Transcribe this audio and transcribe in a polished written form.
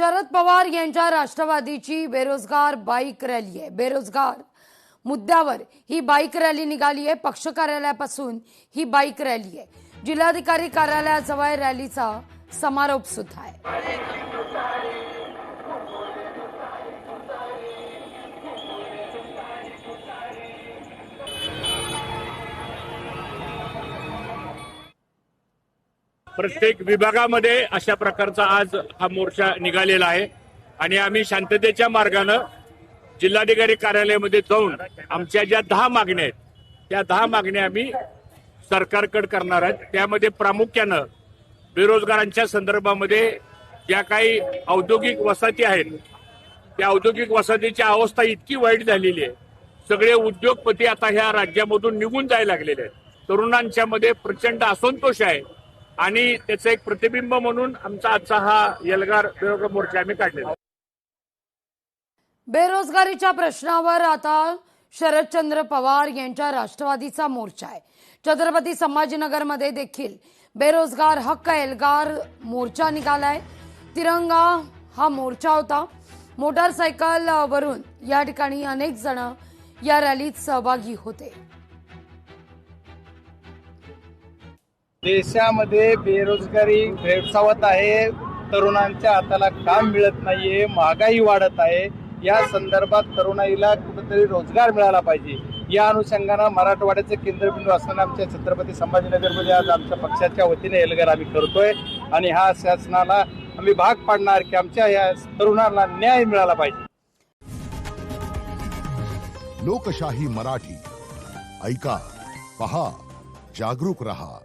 शरद पवार यांच्या राष्ट्रवादीची बेरोजगार बाईक रॅली आहे। बेरोजगार मुद्द्यावर ही बाईक रॅली निघाली आहे। पक्ष कार्यालयापासून ही बाईक रॅली आहे। जिल्हाधिकारी कार्यालयाजवळ रॅलीचा समारोप सुद्धा आहे। प्रत्येक विभागामध्ये अशा प्रकारचा आज हा मोर्चा निघालेला आहे आणि आम्ही शांततेच्या मार्गानं जिल्हाधिकारी कार्यालयामध्ये जाऊन आमच्या ज्या 10 मागण्या आहेत त्या 10 मागण्या आम्ही सरकारकडे करणार आहोत। त्यामध्ये प्रामुख्यानं बेरोजगारांच्या संदर्भामध्ये ज्या काही औद्योगिक वसाहती आहेत त्या औद्योगिक वसाहतीची अवस्था इतकी वाईट झालेली आहे, सगळे उद्योगपती आता ह्या राज्यामधून निघून जायला लागलेले आहेत। तरुणांच्या मध्ये प्रचंड असंतोष आहे आणि त्याचं एक प्रतिबिंब म्हणून आमचा आजचा हा एल्गार बेरोजगार मोर्चा आम्ही काढलेला। बेरोजगारीच्या प्रश्नावर आता शरदचंद्र पवार यांच्या राष्ट्रवादीचा मोर्चा आहे। छत्रपती संभाजीनगरमध्ये देखील बेरोजगार हक्क एल्गार मोर्चा निघालाय। तिरंगा हा मोर्चा होता। मोटारसायकल वरून या ठिकाणी अनेक जण या रॅलीत सहभागी होते। देशामध्ये बेरोजगारी भेडसावत आहे, तरुणांच्या हाताला काम मिळत नाहीये, महागाई वाढत आहे। या संदर्भात तरुणाईला कुठेतरी रोजगार मिळाला पाहिजे। या अनुषंगानं मराठवाड्याचे केंद्रबिंदू असणाऱ्या आमच्या छत्रपती संभाजीनगरमध्ये आज आमच्या पक्षाच्या वतीने एल्गार आम्ही करतोय आणि हा शासनाला आम्ही भाग पाडणार की आमच्या या तरुणांना न्याय मिळाला पाहिजे। लोकशाही मराठी ऐका, पहा, जागरूक रहा।